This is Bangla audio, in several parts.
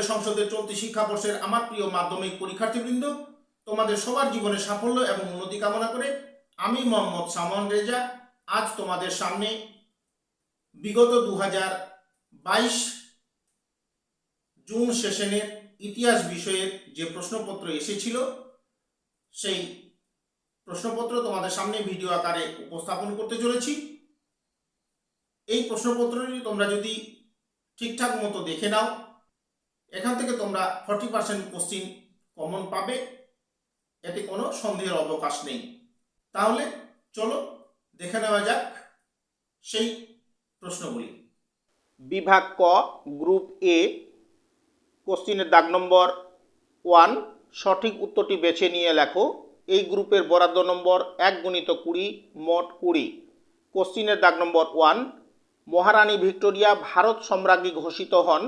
সংসদের চলতি শিক্ষাবর্ষের আমার প্রিয় মাধ্যমিক পরীক্ষার্থীবৃন্দ, তোমাদের সবার জীবনে সাফল্য এবং উন্নতি কামনা করে আমি মোহাম্মদ সামন রেজা আজ তোমাদের সামনে বিগত 2022 জুন সেশনের ইতিহাস বিষয়ের যে প্রশ্নপত্র এসেছিল সেই প্রশ্নপত্র তোমাদের সামনে ভিডিও আকারে উপস্থাপন করতে চলেছি। এই প্রশ্নপত্রটি তোমরা যদি ঠিকঠাক মতো দেখে নাও, এখান থেকে তোমরা 40% কোশ্চিন কমন পাবে, এতে কোনো সন্দেহের অবকাশ নেই। তাহলে চলো দেখে নেওয়া যাক সেই প্রশ্নগুলি। বিভাগ ক, গ্রুপ এ, কোশ্চিনের দাগ নম্বর 1, সঠিক উত্তরটি বেছে নিয়ে লেখো। এই গ্রুপের বরাদ্দ নম্বর 1x20, মোট 20। কোশ্চিনের দাগ নম্বর 1, মহারানী ভিক্টোরিয়া ভারত সম্রাজ্ঞী ঘোষিত হন।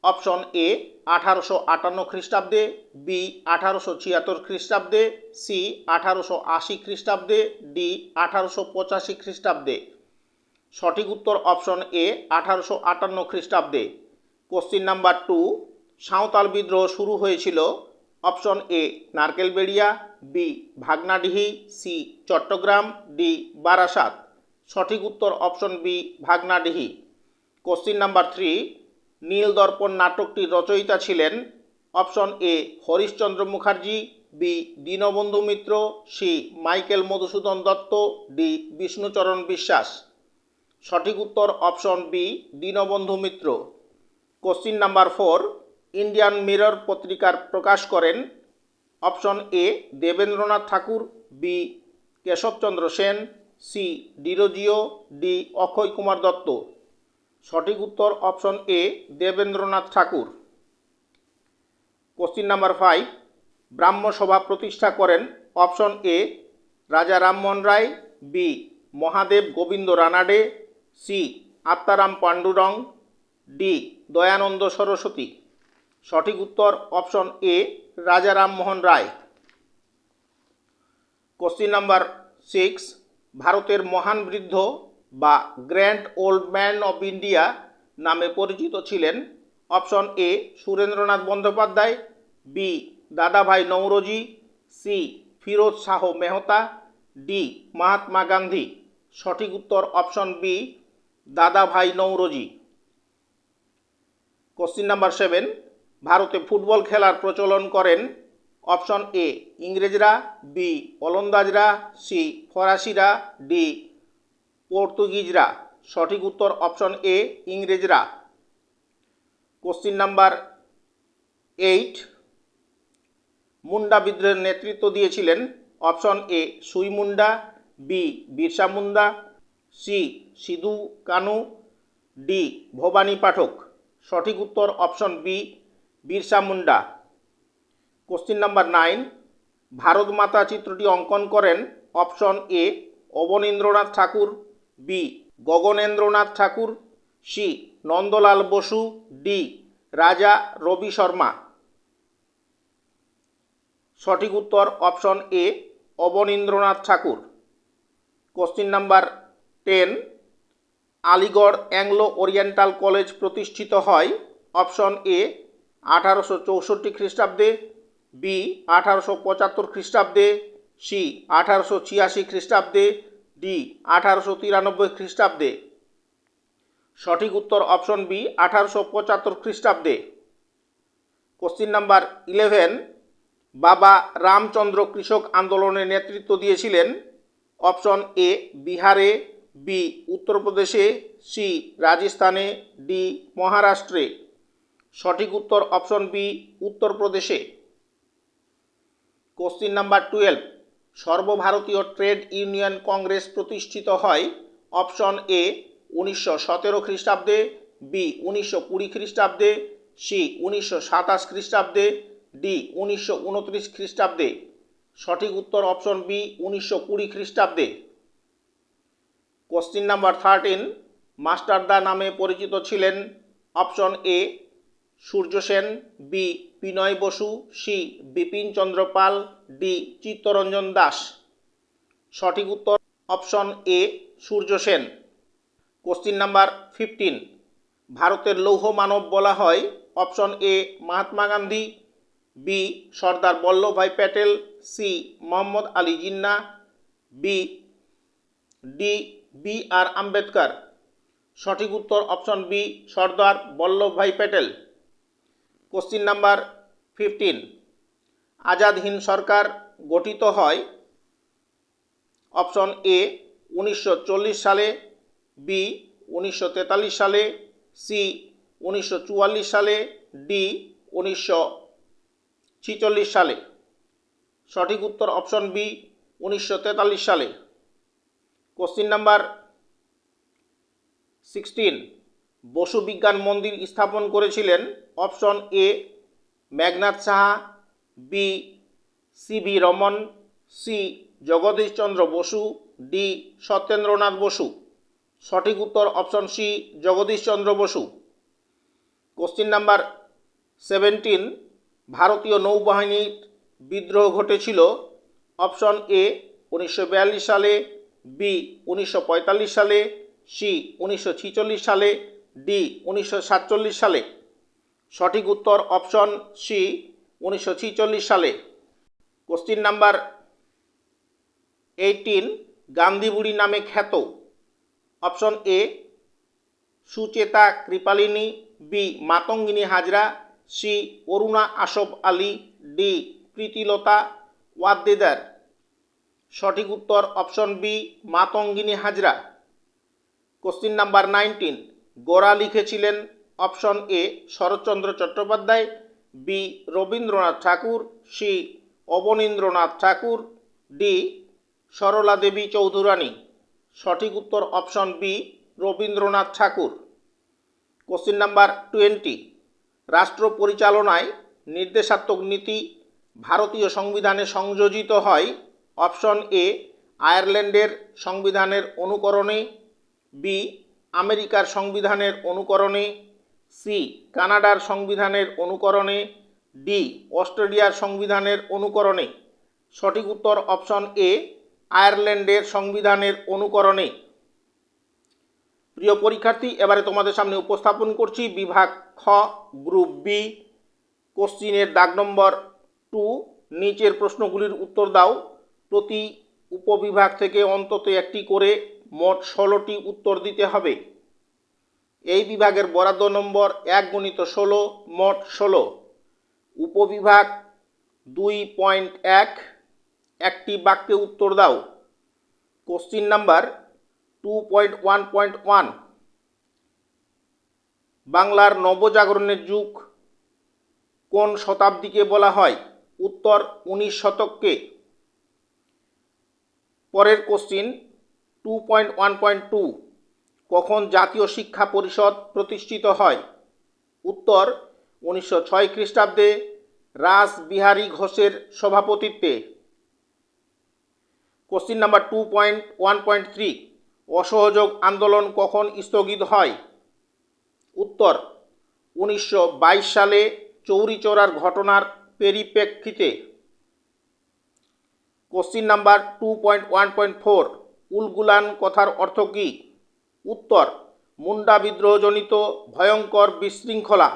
অপশন এ 1858 খ্রিস্টাব্দে, বি 1876 খ্রিস্টাব্দে, সি 1880 খ্রিস্টাব্দে, ডি 1885 খ্রিস্টাব্দে। সঠিক উত্তর অপশন এ 1858 খ্রিস্টাব্দে। কোশ্চিন নাম্বার 2, সাঁওতাল বিদ্রোহ শুরু হয়েছিল। Option A Narkelberia, B Bhagnadihi, C Chittagong, D Barasat. সঠিক উত্তর option B Bhagnadihi. Question number 3, Neel Darpan নাটকটির রচয়িতা ছিলেন। Option A Harishchandra Mukherjee, B Dinabandhu Mitra, C Michael Madhusudan Dutt, D Bishnucharan Biswas. সঠিক উত্তর option B Dinabandhu Mitra. Question number 4, Indian mirror পত্রিকার প্রকাশ করেন। Option A Debendranath Thakur, B Keshabchandra Sen, C Derozio, D Akshay Kumar Datta. সঠিক উত্তর option A Debendranath Thakur. Question number 5, Brahmasabha প্রতিষ্ঠা করেন। Option A Raja Rammohan Roy, B Mahadev Govind Ranade, C Atmaram Pandurang, D Dayanand Saraswati. সঠিক উত্তর option A Raja Rammohan Roy. Question number 6, ভারতের মহান বৃদ্ধ বা grand old man of India নামে পরিচিত ছিলেন। Option A Surendranath Bandyopadhyay, B Dadabhai Naoroji, C Feroz Shah Mehta, D Mahatma Gandhi. সঠিক উত্তর option B Dadabhai Naoroji. Question number 7, ভারতে ফুটবল খেলার প্রচলন করেন। অপশন এ ইংরেজরা, বি ওলন্দাজরা, সি ফরাসিরা, ডি পর্তুগিজরা। সঠিক উত্তর অপশন এ ইংরেজরা। কোশ্চিন নাম্বার 8, মুন্ডা বিদ্রোহের নেতৃত্ব দিয়েছিলেন। Option A Sui Munda, B Birsa Munda, C Sidhu Kanu, D Bhabani Pathak. সঠিক উত্তর option B Birsa Munda. Question number 9, Bharat Mata চিত্রটি অঙ্কন করেন। Option A Abanindranath Tagore, B Gaganendranath Tagore, C Nandalal Bose, D Raja Ravi Sharma. সঠিক উত্তর option A Abanindranath Tagore. Question number 10, Aligarh Anglo Oriental college প্রতিষ্ঠিত হয়। অপশন এ 1864 খ্রিস্টাব্দে, বি 1875 খ্রিস্টাব্দে, সি 1886 খ্রিস্টাব্দে, ডি 1893 খ্রিস্টাব্দে। সঠিক উত্তর অপশন বি 1875 খ্রিস্টাব্দে। কোশ্চিন নাম্বার 11, বাবা রামচন্দ্র কৃষক আন্দোলনের নেতৃত্ব দিয়েছিলেন। অপশন এ বিহারে, বি উত্তরপ্রদেশে, সি রাজস্থানে, ডি মহারাষ্ট্রে। সঠিক উত্তর অপশন বি উত্তরপ্রদেশে। কোশ্চিন নাম্বার 12, সর্বভারতীয় ট্রেড ইউনিয়ন কংগ্রেস প্রতিষ্ঠিত হয়। অপশন এ 1917 খ্রিস্টাব্দে, বি 1920 খ্রিস্টাব্দে, সি 1927 খ্রিস্টাব্দে, ডি 1929 খ্রিস্টাব্দে। সঠিক উত্তর অপশন বি 1920 খ্রিস্টাব্দে। কোশ্চিন নাম্বার 13, মাস্টারদা নামে পরিচিত ছিলেন। Option A Surya Sen, B Binoy Basu, C Bipin Chandra Pal, D Chittaranjan Das. সঠিক উত্তর option A Surya Sen. Question number 15, ভারতের লৌহ মানব বলা হয়। Option A Mahatma Gandhi, B Sardar Vallabhbhai Patel, C Mohammad Ali Jinnah, D B R Ambedkar. সঠিক উত্তর option B Sardar Vallabhbhai Patel. Question number 15, Azad Hind সরকার গঠিত হয় অপশন এ 1940 সালে, বি 1943 সালে, সি 1944 সালে, ডি 1946 সালে। সঠিক উত্তর অপশন বি 1943 সালে। কোশ্চিন নাম্বার 16, বসু বিজ্ঞান মন্দির স্থাপন করেছিলেন option A Meghnad Saha, B CV Raman, C Jagadish Chandra Bose, D Satyendranath Bose. সঠিক উত্তর option C Jagadish Chandra Bose. Question number 17, ভারতীয় নৌবাহিনীর বিদ্রোহ ঘটেছিল অপশন এ 1942 সালে, বি 1945 সালে, সি 1946 সালে, ডি 1947 সালে। সঠিক উত্তর অপশন সি 1946 সালে। কোশ্চিন নাম্বার 18, গান্ধী বুড়ি নামে খ্যাত option A Sucheta Kripalani, B Matangini Hazra, C Aruna Asaf Ali, D Pritilata Waddedar. সঠিক উত্তর option B Matangini Hazra. Question number 19, Gora লিখেছিলেন option A Saratchandra Chattopadhyay, B Rabindranath Tagore, C Abanindranath Tagore, D Sarala Devi Chaudhurani. সঠিক উত্তর option B Rabindranath Tagore. Question number 20, রাষ্ট্র পরিচালনায় নির্দেশাত্মক নীতি ভারতীয় সংবিধানে সংযোজিত হয় অপশন এ আয়ারল্যান্ডের সংবিধানের অনুকরণে, বি আমেরিকার সংবিধানের অনুকরণে, সি কানাডার সংবিধানের অনুকরণে, ডি অস্ট্রেলিয়ার সংবিধানের অনুকরণে। সঠিক উত্তর অপশন এ আয়ারল্যান্ডের সংবিধানের অনুকরণে। প্রিয় পরীক্ষার্থী, এবারে তোমাদের সামনে উপস্থাপন করছি বিভাগ খ গ্রুপ বি কোশ্চিনের দাগ নম্বর 2। নিচের প্রশ্নগুলির উত্তর দাও। প্রতি উপবিভাগ থেকে অন্তত একটি করে মোট 16টি উত্তর দিতে হবে। এই বিভাগের বরাদ্দ নম্বর 1x16 মোট 16। উপবিভাগ 2.1 একটি বাক্যে উত্তর দাও। কোশ্চিন নাম্বার 2.1.1, বাংলার নবজাগরণের যুগ কোন শতাব্দীকে বলা হয়? উত্তর 19 শতককে। পরের কোশ্চিন 2.1.2, কখন জাতীয় শিক্ষা পরিষদ প্রতিষ্ঠিত হয়? উত্তর 1906 খ্রিস্টাব্দে রাসবিহারী ঘোষের সভাপতিত্বে। কোশ্চিন নাম্বার 2.1.3, অসহযোগ আন্দোলন কখন স্থগিত হয়? উত্তর 1922 সালে চৌরিচৌরার ঘটনার পরিপ্রেক্ষিতে। কোশ্চিন নাম্বার 2.1.4, উলগুলান কথার অর্থ কী? উত্তর মুন্ডা বিদ্রোহজনিত ভয়ঙ্কর বিশৃঙ্খলা।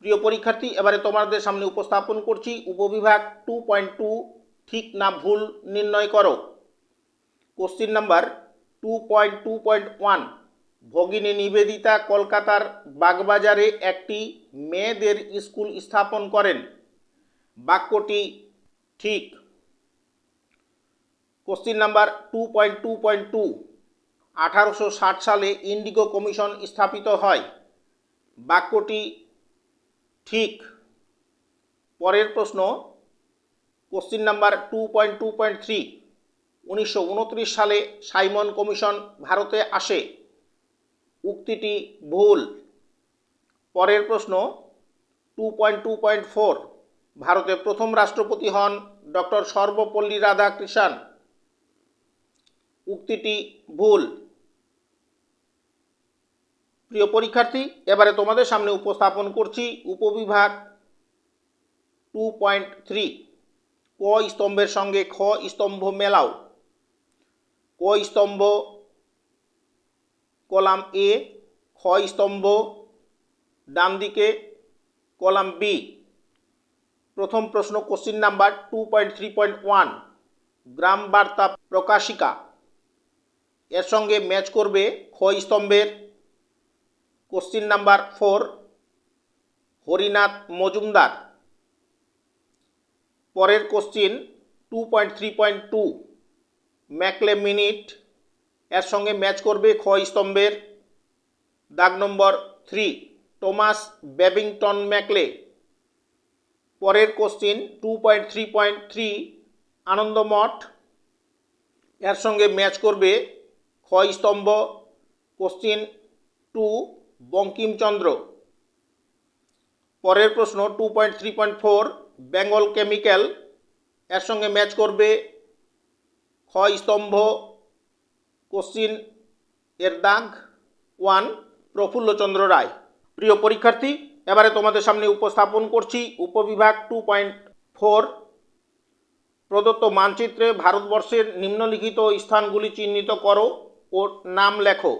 প্রিয় পরীক্ষার্থী, এবারে তোমাদের সামনে উপস্থাপন করছি উপবিভাগ 2.2, ঠিক না ভুল নির্ণয় করো। কোশ্চিন নাম্বার 2.2.1, ভগিনী নিবেদিতা কলকাতার বাগবাজারে একটি মেয়েদের স্কুল স্থাপন করেন। বাক্যটি ঠিক। কোশ্চিন নাম্বার 2.2.2, 1860 সালে ইন্ডিগো কমিশন স্থাপিত হয়। বাক্যটি ঠিক। পরের প্রশ্ন, কোশ্চিন নাম্বার 2.2.3, 1929 সালে সাইমন কমিশন ভারতে আসে। উক্তিটি ভুল। পরের প্রশ্ন 2.2.4, ভারতের প্রথম রাষ্ট্রপতি হন ডক্টর সর্বপল্লী রাধাকৃষ্ণন। উক্তিটি ভুল। প্রিয় পরীক্ষার্থী, এবারে তোমাদের সামনে উপস্থাপন করছি উপবিভাগ 2.3, ক স্তম্ভের সঙ্গে খ স্তম্ভ মেলাও। ক স্তম্ভ কলাম এ, খ স্তম্ভ ডান দিকে, কলাম বি। প্রথম প্রশ্ন কোশ্চিন নাম্বার 2.3.1 গ্রাম বার্তা প্রকাশিকা, এর সঙ্গে ম্যাচ করবে খ স্তম্ভের কোশ্চিন নাম্বার 4 হরিনাথ মজুমদার। পরের কোশ্চিন 2.3.2 ম্যাকলে মিনিট, এর সঙ্গে ম্যাচ করবে খ স্তম্ভের দাগ নম্বর 3 টমাস ব্যাবিংটন ম্যাকলে। পরের কোশ্চিন 2.3.3 আনন্দমঠ, এর সঙ্গে ম্যাচ করবে খ স্তম্ভ কোশ্চিন 2 বঙ্কিমচন্দ্র। পরের প্রশ্ন 2.3.4 বেঙ্গল কেমিক্যাল, এর সঙ্গে ম্যাচ করবে খ স্তম্ভ কোশ্চিন এর দাগ 1 প্রফুল্লচন্দ্র রায়। প্রিয় পরীক্ষার্থী, এবারে তোমাদের সামনে উপস্থাপন করছি উপবিভাগ 2.4 প্রদত্ত মানচিত্রে ভারতবর্ষের নিম্নলিখিত স্থানগুলি চিহ্নিত করো ও নাম লেখো।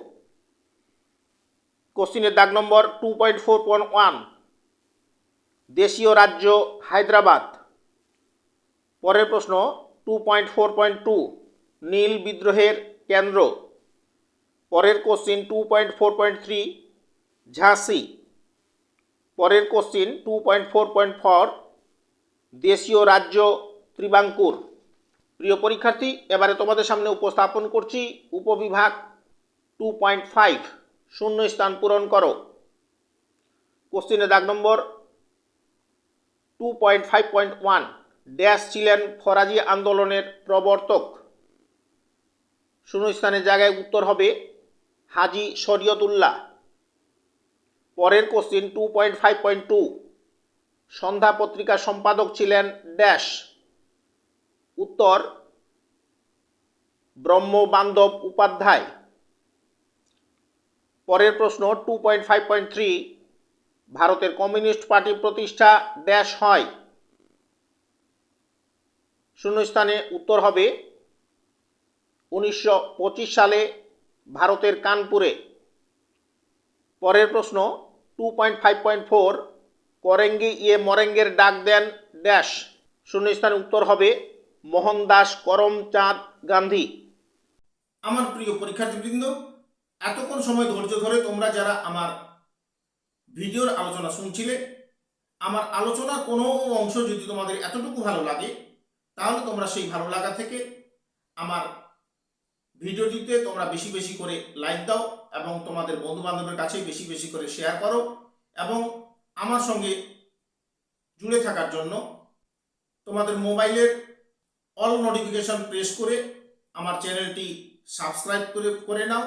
কোশ্চিনের দাগ নম্বর 2.4.1 দেশীয় রাজ্য হায়দ্রাবাদ। পরের প্রশ্ন 2.4.2 নীল বিদ্রোহের কেন্দ্র। পরের কোশ্চিন 2.4.3 ঝাঁসি। পরের কোশ্চিন 2.4.4 দেশীয় রাজ্য ত্রিবাঙ্কুর। প্রিয় পরীক্ষার্থী, এবারে তোমাদের সামনে উপস্থাপন করছি উপবিভাগ 2.5 শূন্য স্থান পূরণ করো। কোশ্চিনের দাগ নম্বর 2.5.1 ড্যাশ ছিলেন ফরাজি আন্দোলনের প্রবর্তক। শূন্যস্থানের জায়গায় উত্তর হবে হাজি শরীয়তুল্লাহ। পরের কোশ্চিন 2.5.2 সন্ধ্যা পত্রিকার সম্পাদক ছিলেন ড্যাশ। উত্তর ব্রহ্মবান্ধব উপাধ্যায়। পরের প্রশ্ন 2.5.3 ভারতের কমিউনিস্ট পার্টি প্রতিষ্ঠা ড্যাশ হয়। শূন্যস্থানে উত্তর হবে 1925 সালে ভারতের কানপুরে। পরের প্রশ্ন 2.5.4 করেঙ্গে ইয়ে মরেঙ্গের ডাক দেন ড্যাশ। শূন্যস্থানে উত্তর হবে মোহনদাস করমচাঁদ গান্ধী। আমার প্রিয় পরীক্ষার্থীবৃন্দ, এতক্ষণ সময় ধৈর্য ধরে তোমরা যারা আমার ভিডিওর আলোচনা শুনছিলে, আমার আলোচনার কোনো অংশ যদি তোমাদের এতটুকু ভালো লাগে, তাহলে তোমরা সেই ভালো লাগা থেকে আমার ভিডিওটিতে তোমরা বেশি বেশি করে লাইক দাও এবং তোমাদের বন্ধু বান্ধবের কাছে বেশি বেশি করে শেয়ার করো এবং আমার সঙ্গে জুড়ে থাকার জন্য তোমাদের মোবাইলের অল নোটিফিকেশন প্রেস করে আমার চ্যানেলটি সাবস্ক্রাইব করে নাও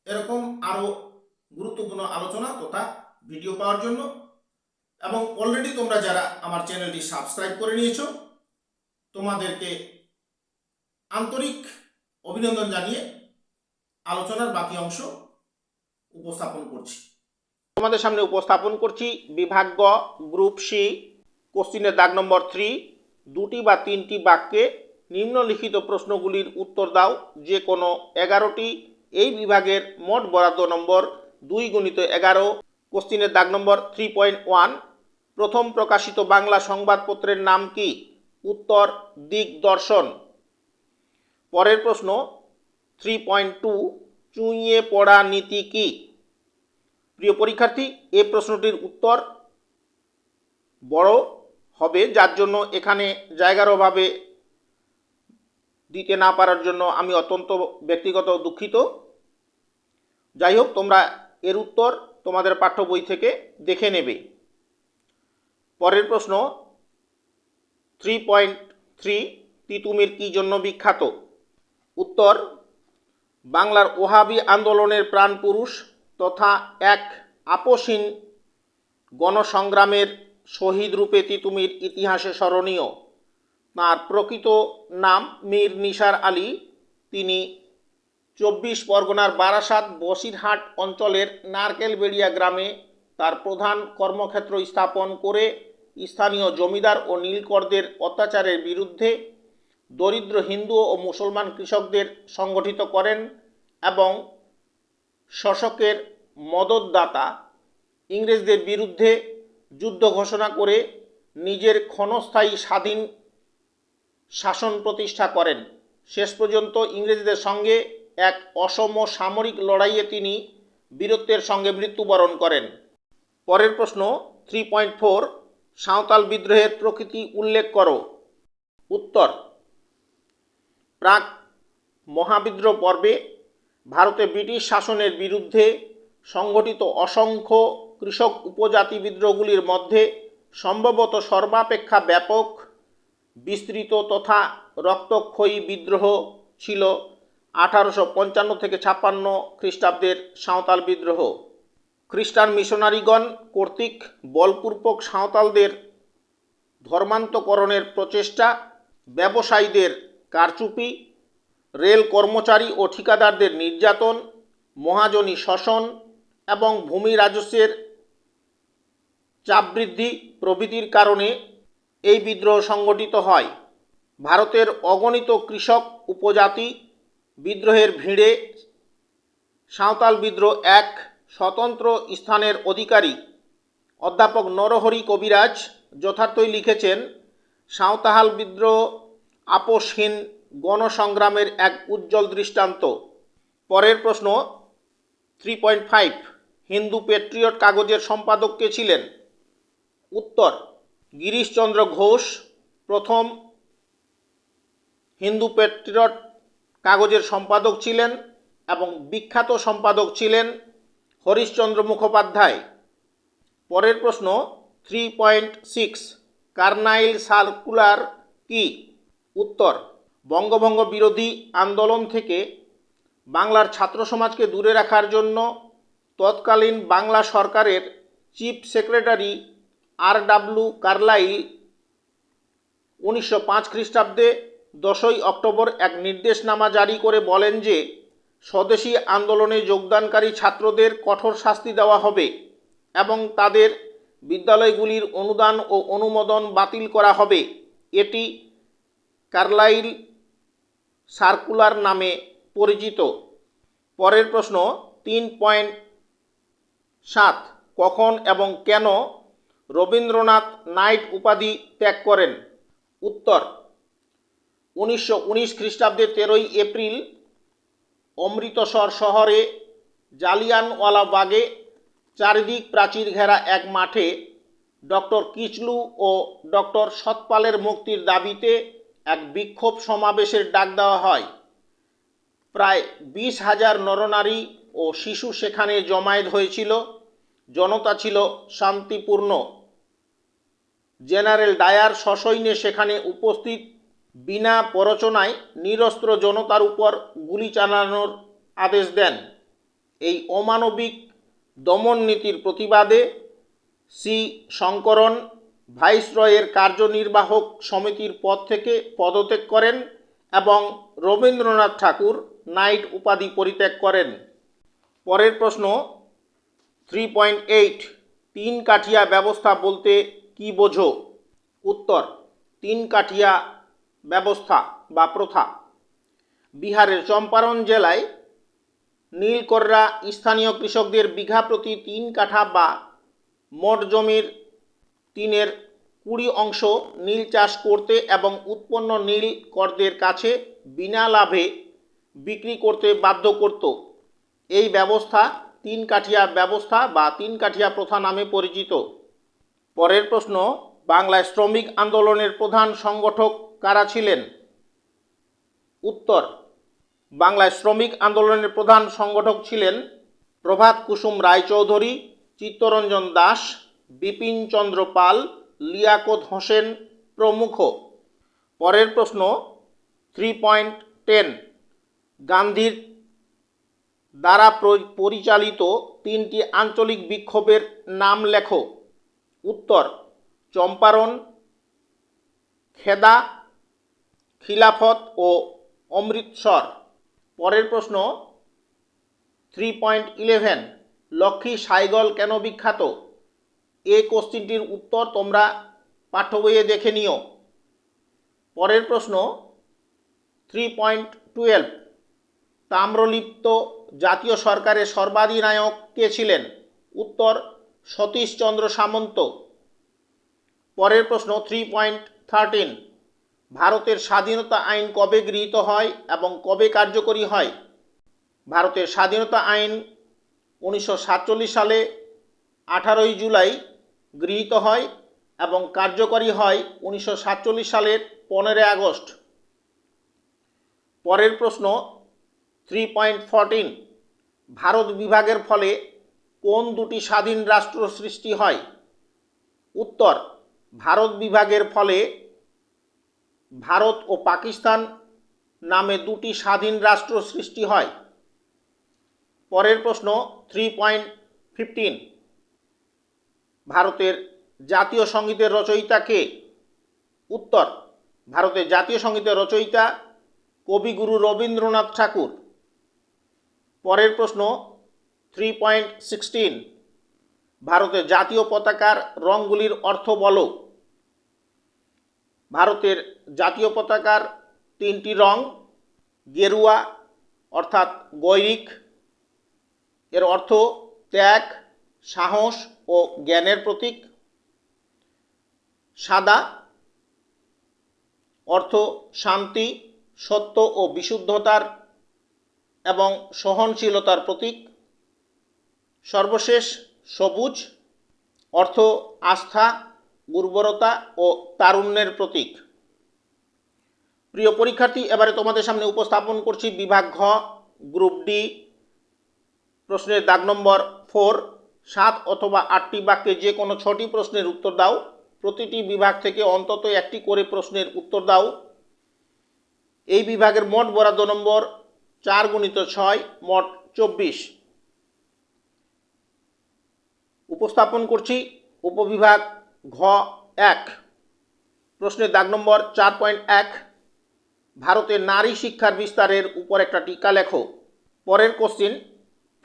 এরকম আরও গুরুত্বপূর্ণ আলোচনা তথা ভিডিও পাওয়ার জন্য। এবং অলরেডি তোমরা যারা আমার চ্যানেলটি সাবস্ক্রাইব করে নিয়েছো, তোমাদেরকে আন্তরিক অভিনন্দন জানিয়ে আলোচনার বাকি অংশ উপস্থাপন করছি। তোমাদের সামনে উপস্থাপন করছি বিভাগ গ গ্রুপ সি কোশ্চিনের দাগ নম্বর 3 দুটি বা তিনটি বাক্যে নিম্নলিখিত প্রশ্নগুলির উত্তর দাও যে কোনো 11টি। এই বিভাগের মোট বরাদ্দ নম্বর 2x11। কোশ্চিনের দাগ নম্বর 3.1 প্রথম প্রকাশিত বাংলা সংবাদপত্রের নাম কি? উত্তর দিগদর্শন। পরের প্রশ্ন 3.2 চুইয়ে পড়া নীতি কি? প্রিয় পরীক্ষার্থী, এই প্রশ্নটির উত্তর বড় হবে, যার জন্য এখানে জায়গার অভাবে দিতে না পারার জন্য আমি অত্যন্ত ব্যক্তিগত দুঃখিত। যাই হোক, তোমরা এর উত্তর তোমাদের পাঠ্য বই থেকে দেখে নেবে। পরের প্রশ্ন 3.3 তিতুমির কি জন্য বিখ্যাত? উত্তর বাংলার ওহাবি আন্দোলনের প্রাণপুরুষ তথা এক আপসহীন গণসংগ্রামের শহীদ রূপে তিতুমির ইতিহাসে স্মরণীয়। তাঁর প্রকৃত নাম মীর নিসার আলী। তিনি 24 পরগনার বারাসাত বসিরহাট অঞ্চলের নারকেলবেড়িয়া গ্রামে তার প্রধান কর্মক্ষেত্র স্থাপন করে স্থানীয় জমিদার ও নীলকরদের অত্যাচারের বিরুদ্ধে দরিদ্র হিন্দু ও মুসলমান কৃষকদের সংগঠিত করেন এবং শোষকের মদতদাতা ইংরেজদের বিরুদ্ধে যুদ্ধ ঘোষণা করে নিজের ক্ষণস্থায়ী স্বাধীন শাসন প্রতিষ্ঠা করেন। শেষ পর্যন্ত ইংরেজদের সঙ্গে এক অসম সামরিক লড়াইয়ে তিনি বীরত্বের সঙ্গে মৃত্যুবরণ করেন। পরের প্রশ্ন 3.4 সাঁওতাল বিদ্রোহের প্রকৃতি উল্লেখ করো। উত্তর, প্রাক মহাবিদ্রোহ পর্বে ভারতে ব্রিটিশ শাসনের বিরুদ্ধে সংগঠিত অসংখ্য কৃষক উপজাতি বিদ্রোহগুলির মধ্যে সম্ভবত সর্বাপেক্ষা ব্যাপক, বিস্তৃত তথা রক্তক্ষয়ী বিদ্রোহ ছিল 1855 থেকে 56 খ্রিস্টাব্দের সাঁওতাল বিদ্রোহ। খ্রিস্টান মিশনারিগণ কর্তৃক বলপূর্বক সাঁওতালদের ধর্মান্তকরণের প্রচেষ্টা, ব্যবসায়ীদের কারচুপি, রেল কর্মচারী ও ঠিকাদারদের নির্যাতন, মহাজনী শোষণ এবং ভূমি রাজস্বের চাপ বৃদ্ধি প্রভৃতির কারণে এই বিদ্রোহ সংগঠিত হয়। ভারতের অগণিত কৃষক উপজাতি বিদ্রোহের ভিড়ে সাঁওতাল বিদ্রোহ এক স্বতন্ত্র স্থানের অধিকারী। অধ্যাপক নরহরি কবিরাজ যথার্থই লিখেছেন, সাঁওতাল বিদ্রোহ আপোষহীন গণসংগ্রামের এক উজ্জ্বল দৃষ্টান্ত। পরের প্রশ্ন 3.5 হিন্দু পেট্রিয়ট কাগজের সম্পাদক কে ছিলেন? উত্তর, গিরিশচন্দ্র ঘোষ প্রথম হিন্দু পেট্রিয়ট কাগজের সম্পাদক ছিলেন এবং বিখ্যাত সম্পাদক ছিলেন হরিশচন্দ্র মুখোপাধ্যায়। পরের প্রশ্ন 3.6 কার্নাইল সার্কুলার কি? উত্তর, বঙ্গভঙ্গ বিরোধী আন্দোলন থেকে বাংলার ছাত্র সমাজকে দূরে রাখার জন্য তৎকালীন বাংলা সরকারের চিফ সেক্রেটারি R.W. কার্লাইল 1905 খ্রিস্টাব্দে 10ই অক্টোবর এক নির্দেশনামা জারি করে বলেন যে স্বদেশী আন্দোলনে যোগদানকারী ছাত্রদের কঠোর শাস্তি দেওয়া হবে এবং তাদের বিদ্যালয়গুলির অনুদান ও অনুমোদন বাতিল করা হবে। এটি কার্লাইল সার্কুলার নামে পরিচিত। পরের প্রশ্ন 3.7 কখন এবং কেন রবীন্দ্রনাথ নাইট উপাধি ত্যাগ করেন? উত্তর, 1919 খ্রিস্টাব্দের 13ই এপ্রিল অমৃতসর শহরে জালিয়ানওয়ালাবাগে চারিদিক প্রাচীর ঘেরা এক মাঠে ডক্টর কিচলু ও ডক্টর সতপালের মুক্তির দাবিতে এক বিক্ষোভ সমাবেশের ডাক দেওয়া হয়। প্রায় 20,000 নরনারী ও শিশু সেখানে জমায়েত হয়েছিল। জনতা ছিল শান্তিপূর্ণ। জেনারেল ডায়ার সসৈন্যে সেখানে উপস্থিত বিনা প্ররোচনায় নিরস্ত্র জনতার উপর গুলি চালানোর আদেশ দেন। এই অমানবিক দমন নীতির প্রতিবাদে সি শঙ্করন ভাইসরয়ের কার্যনির্বাহক সমিতির পদ থেকে পদত্যাগ করেন এবং রবীন্দ্রনাথ ঠাকুর নাইট উপাধি পরিত্যাগ করেন। পরের প্রশ্ন 3.8 তিন কাঠিয়া ব্যবস্থা বলতে কি বোঝো? উত্তর, তিন কাঠিয়া ব্যবস্থা বা প্রথা বিহারের চম্পারণ জেলায় নীলকররা স্থানীয় কৃষকদের বিঘা প্রতি 3 কাঠা বা মোট জমির 3/20 অংশ নীল চাষ করতে এবং উৎপন্ন নীল করদের কাছে বিনা লাভে বিক্রি করতে বাধ্য করত। এই ব্যবস্থা তিন কাঠিয়া ব্যবস্থা বা তিন কাঠিয়া প্রথা নামে পরিচিত। পরের প্রশ্ন, বাংলায় শ্রমিক আন্দোলনের প্রধান সংগঠক কারা ছিলেন? উত্তর, বাংলায় শ্রমিক আন্দোলনের প্রধান সংগঠক ছিলেন প্রভাত কুসুম রায়চৌধুরী, চিত্তরঞ্জন দাস, বিপিন চন্দ্র পাল, লিয়াকত হোসেন প্রমুখ। পরের প্রশ্ন 3.10 গান্ধীর দ্বারা পরিচালিত 3টি আঞ্চলিক বিক্ষোভের নাম লেখো। উত্তর, চম্পারণ, খেদা, খিলাফত ও অমৃতসর। পরের প্রশ্ন 3.11 লক্ষ্মী সাইগল কেন বিখ্যাত? এই কোশ্চেনটির উত্তর তোমরা পাঠ্য বইয়ে দেখে নিও। পরের প্রশ্ন 3.12 তাম্রলিপ্ত জাতীয় সরকারের সর্বাধিনায়ক কে ছিলেন? উত্তর, সতীশচন্দ্র সামন্ত। পরের প্রশ্ন 3.13, ভারতের স্বাধীনতা আইন কবে গৃহীত হয় এবং কবে কার্যকরী হয়? ভারতের স্বাধীনতা আইন 1947 সালে 18 জুলাই গৃহীত হয় এবং কার্যকরী হয় 1947 সালের 15 আগস্ট। পরের প্রশ্ন 3.14, ভারত বিভাগের ফলে কোন দুটি স্বাধীন রাষ্ট্র সৃষ্টি হয়? উত্তর, ভারত বিভাগের ফলে ভারত ও পাকিস্তান নামে দুটি স্বাধীন রাষ্ট্র সৃষ্টি হয়। পরের প্রশ্ন 3.15, ভারতের জাতীয় সঙ্গীতের রচয়িতা কে? উত্তর, ভারতের জাতীয় সঙ্গীতের রচয়িতা কবিগুরু রবীন্দ্রনাথ ঠাকুর। পরের প্রশ্ন 3.16, ভারতের জাতীয় পতাকার রঙগুলির অর্থ বলো। ভারতের জাতীয় পতাকার 3টি রং, গেরুয়া অর্থাৎ গৈরিক, এর অর্থ ত্যাগ, সাহস ও জ্ঞানের প্রতীক। সাদা, অর্থ শান্তি, সত্য ও বিশুদ্ধতার এবং সহনশীলতার প্রতীক। সর্বশেষ সবুজ, অর্থ আস্থা, উর্বরতা ও তারুণ্যের প্রতীক। প্রিয় পরীক্ষার্থী, এবারে তোমাদের সামনে উপস্থাপন করছি বিভাগ ঘ, গ্রুপ ডি, প্রশ্নের দাগ নম্বর 4। 7 অথবা 8টি বাক্যে যে কোনো 6টি প্রশ্নের উত্তর দাও। প্রতিটি বিভাগ থেকে অন্তত একটি করে প্রশ্নের উত্তর দাও। এই বিভাগের মোট বরাদ্দ নম্বর 4x6, মোট 24। উপস্থাপন করছি উপবিভাগ ঘ 1, প্রশ্নের দাগ নম্বর 4.1, ভারতের নারী শিক্ষার বিস্তারের উপর একটা টিকা লেখো। পরের কোশ্চিন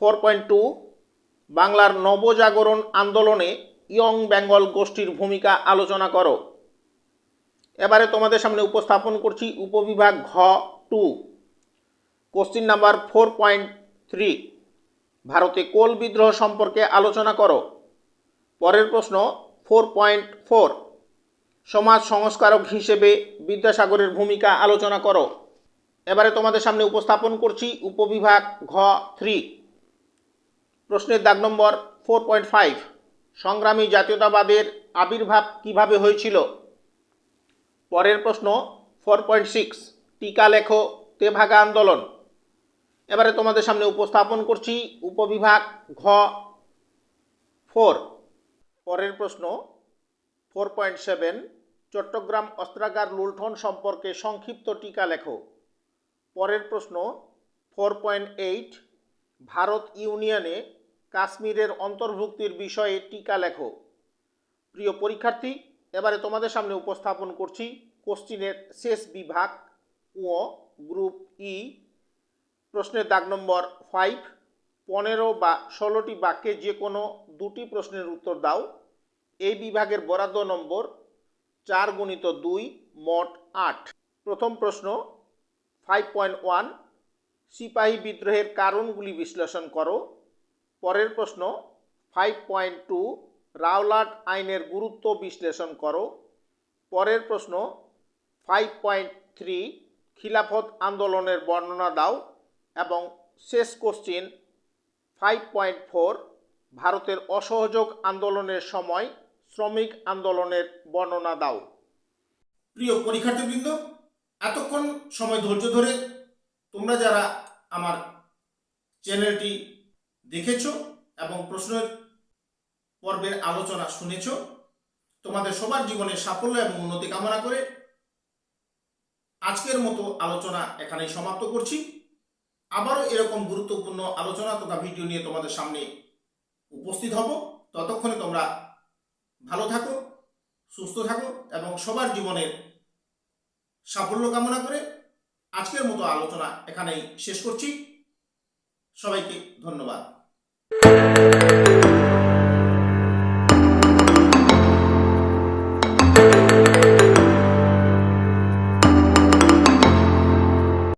4.2, বাংলার নবজাগরণ আন্দোলনে ইয়ং বেঙ্গল গোষ্ঠীর ভূমিকা আলোচনা করো। এবারে তোমাদের সামনে উপস্থাপন করছি উপবিভাগ ঘ 2, কোশ্চিন নাম্বার 4.3, ভারতে কোল বিদ্রোহ সম্পর্কে আলোচনা করো। পরের প্রশ্ন 4.4, সমাজ সংস্কারক হিসেবে বিদ্যাসাগরের ভূমিকা আলোচনা করো। এবারে তোমাদের সামনে উপস্থাপন করছি উপবিভাগ ঘ 3, প্রশ্নের দাগ নম্বর 4.5, সংগ্রামী জাতীয়তাবাদের আবির্ভাব কিভাবে হয়েছিল। পরের প্রশ্ন 4.6, টিকা লেখো তেভাগা আন্দোলন। এবারে তোমাদের সামনে উপস্থাপন করছি উপবিভাগ ঘ 4। পরের প্রশ্ন 4.7, চট্টগ্রাম অস্ত্রাগার লুণ্ঠন সম্পর্কে সংক্ষিপ্ত টিকা লেখো। পরের প্রশ্ন 4.8, ভারত ইউনিয়নে কাশ্মীরের অন্তর্ভুক্তির বিষয়ে টিকা লেখো। প্রিয় পরীক্ষার্থী, এবারে তোমাদের সামনে উপস্থাপন করছি কোশ্চিনের শেষ বিভাগ ও গ্রুপ ই, প্রশ্নের দাগ নম্বর 5। 15 বা 16টি বাক্যে যে কোনো 2টি প্রশ্নের উত্তর দাও। এই বিভাগের বরাদ্দ নম্বর 4x2, মোট 8। প্রথম প্রশ্ন 5.1, সিপাহী বিদ্রোহের কারণগুলি বিশ্লেষণ করো। পরের প্রশ্ন 5.2, রাওলাট আইনের গুরুত্ব বিশ্লেষণ করো। পরের প্রশ্ন 5.3, খিলাফত আন্দোলনের বর্ণনা দাও। এবং শেষ কোশ্চিন 5.4, ভারতের অসহযোগ আন্দোলনের সময় শ্রমিক আন্দোলনের বর্ণনা দাও। প্রিয় পরীক্ষার্থীবৃন্দ, এতক্ষণ সময় ধৈর্য ধরে তোমরা যারা আমার চ্যানেলটি দেখেছো এবং প্রশ্নের পর্বের আলোচনা শুনেছো, তোমাদের সবার জীবনে সাফল্য এবং উন্নতি কামনা করে আজকের মতো আলোচনা এখানেই সমাপ্ত করছি। আবারও এরকম গুরুত্বপূর্ণ আলোচনা তথা ভিডিও নিয়ে তোমাদের সামনে উপস্থিত হব। ততক্ষণে তোমরা ভালো থাকো, সুস্থ থাকো এবং সবার জীবনের সাফল্য কামনা করে আজকের মতো আলোচনা এখানেই শেষ করছি। সবাইকে ধন্যবাদ।